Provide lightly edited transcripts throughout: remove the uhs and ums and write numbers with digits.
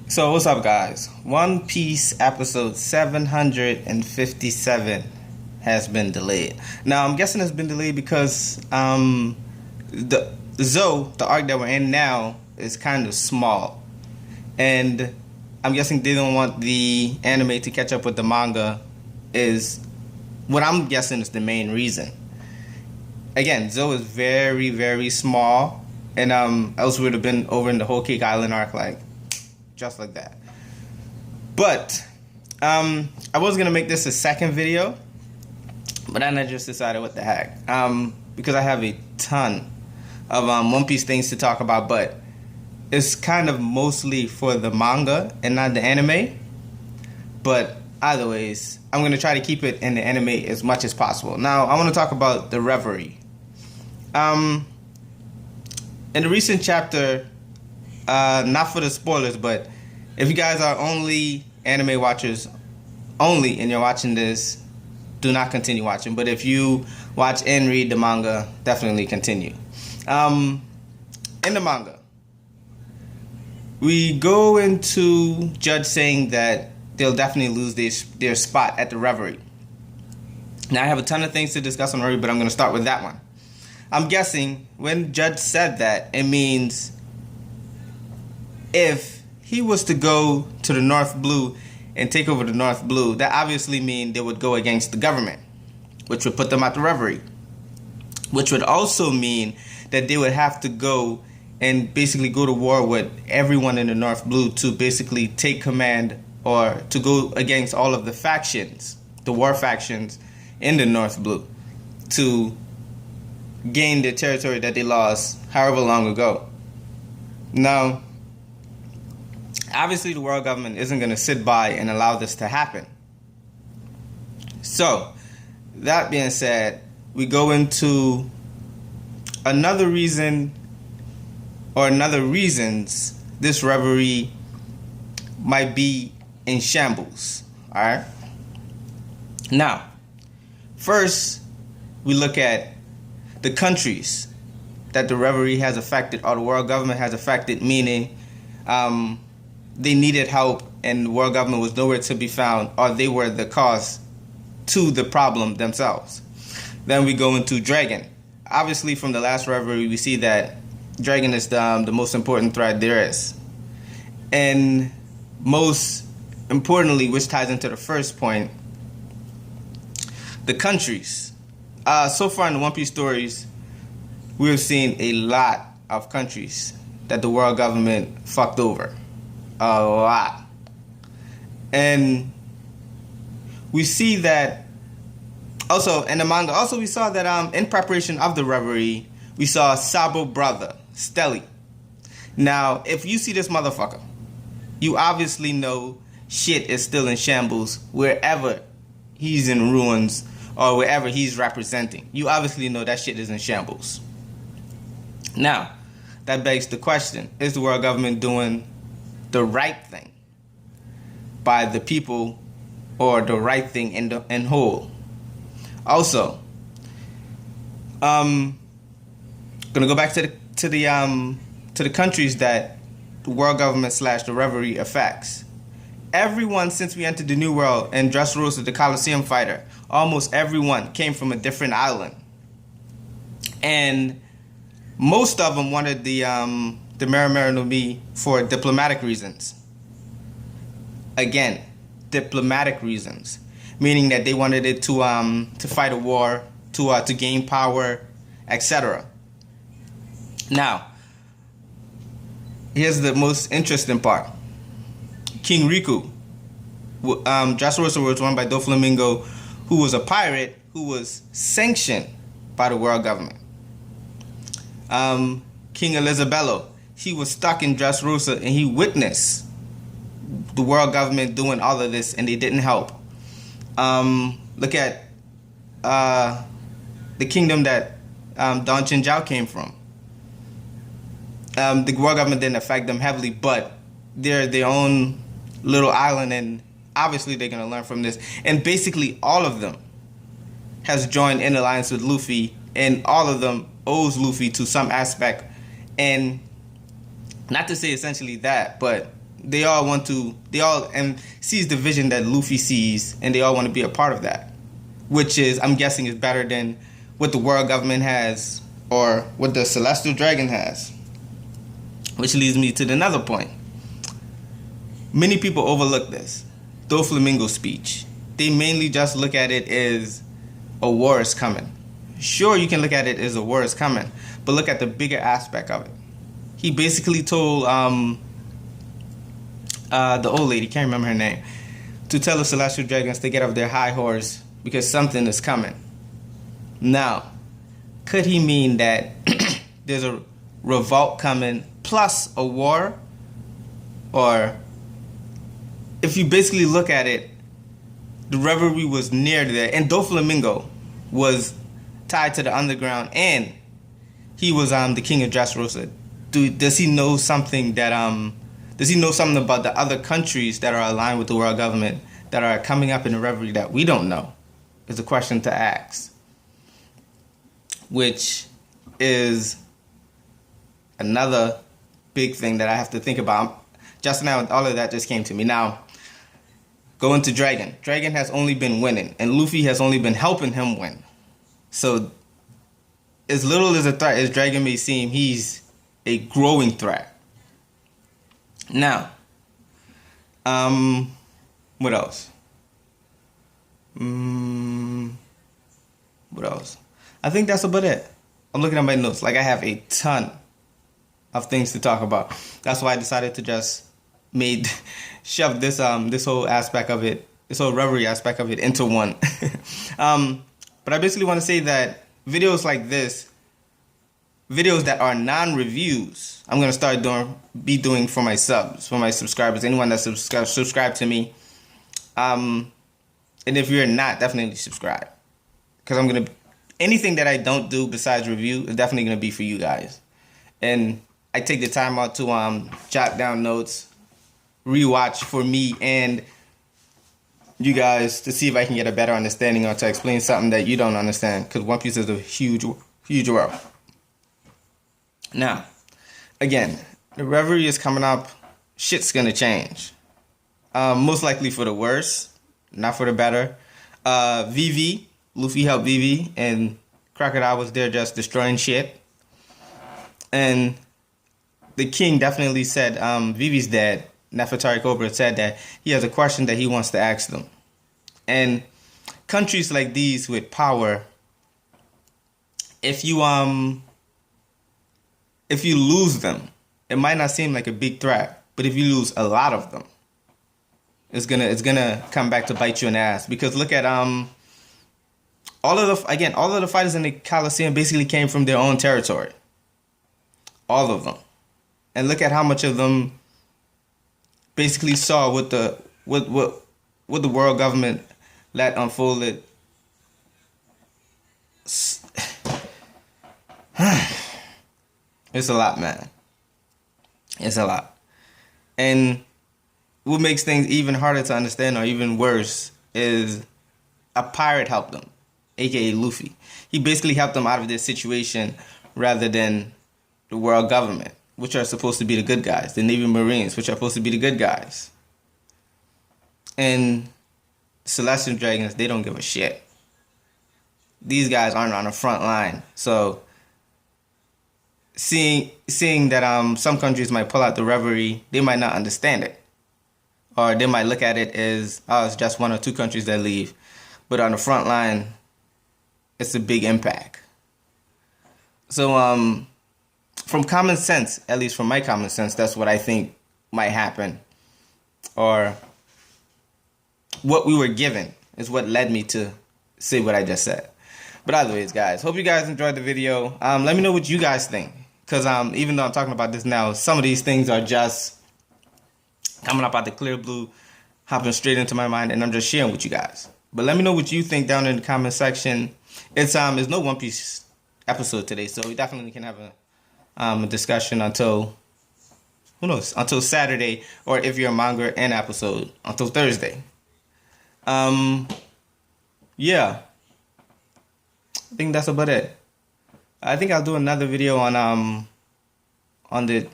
So what's up, guys? One Piece episode 757 has been delayed. Now I'm guessing it's been delayed because the the arc that we're in now is kind of small, and I'm guessing they don't want the anime to catch up with the manga. Is what I'm guessing is the main reason. Again, Zoe is very very small, and else would have been over in the Whole Cake Island arc like. Just like that. But I was gonna make this a second video, but then I just decided what the heck, because I have a ton of One Piece things to talk about, but it's kind of mostly for the manga and not the anime. But either ways, I'm gonna try to keep it in the anime as much as possible. Now I want to talk about the Reverie. In the recent chapter, not for the spoilers, but if you guys are only anime watchers only and you're watching this, do not continue watching. But if you watch and read the manga, definitely continue. In the manga, we go into Judge saying that they'll definitely lose their spot at the Reverie. Now I have a ton of things to discuss on Reverie, but I'm going to start with that one. I'm guessing when Judge said that, it means if he was to go to the North Blue and take over the North Blue, that obviously means they would go against the government, which would put them at the Reverie, which would also mean that they would have to go and basically go to war with everyone in the North Blue to basically take command or to go against all of the factions, the war factions in the North Blue, to gain the territory that they lost however long ago. Now, obviously, the world government isn't going to sit by and allow this to happen. So, that being said, we go into another reason or another reasons this Reverie might be in shambles. Alright? Now, first, we look at the countries that the Reverie has affected or the world government has affected, meaning they needed help and the world government was nowhere to be found, or they were the cause to the problem themselves. Then we go into Dragon. Obviously, from the last Reverie, we see that Dragon is the most important threat there is. And most importantly, which ties into the first point, the countries. So far in the One Piece stories, we have seen a lot of countries that the world government fucked over. A lot. And we see that also in the manga, also we saw that in preparation of the Reverie, we saw Sabo brother, Stelly. Now, if you see this motherfucker, you obviously know shit is still in shambles wherever he's in ruins or wherever he's representing. You obviously know that shit is in shambles. Now, that begs the question, is the world government doing the right thing by the people, or the right thing in whole? Also, gonna go back to the countries that the world government / the Reverie affects. Everyone since we entered the New World and Dressrosa, the Coliseum fighter, almost everyone came from a different island, and most of them wanted the Marimari no Mi for diplomatic reasons. Again, diplomatic reasons, meaning that they wanted it to fight a war, to gain power, etc. Now, here's the most interesting part. King Riku, Dressrosa was run by Doflamingo, who was a pirate who was sanctioned by the world government. King Elizabello, he was stuck in Dressrosa and he witnessed the world government doing all of this and they didn't help. Look at the kingdom that Don Chinjao came from. The world government didn't affect them heavily, but they're their own little island, and obviously they're going to learn from this. And basically all of them has joined in alliance with Luffy, and all of them owes Luffy to some aspect. And not to say essentially that, but they all sees the vision that Luffy sees, and they all want to be a part of that, which is, I'm guessing, is better than what the world government has or what the Celestial Dragon has. Which leads me to another point. Many people overlook this. Doflamingo's speech. They mainly just look at it as a war is coming. Sure, you can look at it as a war is coming, but look at the bigger aspect of it. He basically told the old lady, can't remember her name, to tell the Celestial Dragons to get off their high horse because something is coming. Now, could he mean that there's a revolt coming plus a war? Or if you basically look at it, the Reverie was near there, and Doflamingo was tied to the underground, and he was the king of Dressrosa. Does he know something that does he know something about the other countries that are aligned with the world government that are coming up in the Reverie that we don't know? Is a question to ask, which is another big thing that I have to think about. Just now, all of that just came to me. Now, going to Dragon. Dragon has only been winning, and Luffy has only been helping him win. So, as little as a threat as Dragon may seem, he's a growing threat. Now, what else? What else? I think that's about it. I'm looking at my notes. Like, I have a ton of things to talk about. That's why I decided to just shove this this whole aspect of it, this whole Reverie aspect of it into one. But I basically want to say that videos like this, videos that are non-reviews, I'm gonna start be doing for my subs, for my subscribers, anyone that subscribe to me. And if you're not, definitely subscribe, because anything that I don't do besides review is definitely gonna be for you guys. And I take the time out to jot down notes, rewatch for me and you guys to see if I can get a better understanding or to explain something that you don't understand, because One Piece is a huge world. Now, again, the Reverie is coming up. Shit's gonna change. Most likely for the worse, not for the better. Vivi, Luffy helped Vivi, and Crocodile was there just destroying shit. And the king definitely said, Vivi's dead. Nefertari Cobra said that he has a question that he wants to ask them. And countries like these with power, if you lose them, it might not seem like a big threat, but if you lose a lot of them, it's gonna come back to bite you in the ass. Because look at all of the fighters in the Colosseum basically came from their own territory. All of them. And look at how much of them basically saw what the world government let unfolded. It's a lot, man. It's a lot. And what makes things even harder to understand, or even worse, is a pirate helped them, aka Luffy. He basically helped them out of this situation rather than the world government, which are supposed to be the good guys, the Navy Marines, which are supposed to be the good guys. And Celestial Dragons, they don't give a shit. These guys aren't on the front line. So seeing that some countries might pull out the Reverie, they might not understand it. Or they might look at it as, it's just one or two countries that leave. But on the front line, it's a big impact. So from common sense, at least from my common sense, that's what I think might happen. Or what we were given is what led me to say what I just said. But either ways, guys, hope you guys enjoyed the video. Let me know what you guys think. Because even though I'm talking about this now, some of these things are just coming up out the clear blue, hopping straight into my mind, and I'm just sharing with you guys. But let me know what you think down in the comment section. There's no One Piece episode today, so we definitely can have a discussion until, who knows, until Saturday, or if you're a manga and episode, until Thursday. Yeah, I think that's about it. I think I'll do another video on the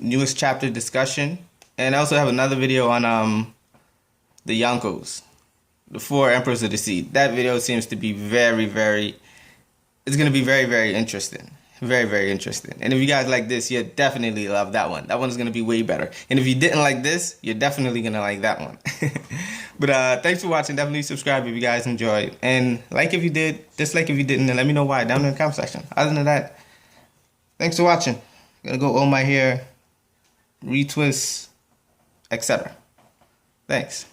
newest chapter discussion And I also have another video on the Yonkos, the 4 Emperors of the Sea. That video seems to be it's going to be very interesting. Very interesting. And if you guys like this, you'll definitely love that one. That one's going to be way better. And if you didn't like this, you're definitely going to like that one. But thanks for watching. Definitely subscribe if you guys enjoyed. And like if you did, dislike if you didn't, and let me know why down in the comment section. Other than that, thanks for watching. I'm going to go oil my hair, retwist, etc. Thanks.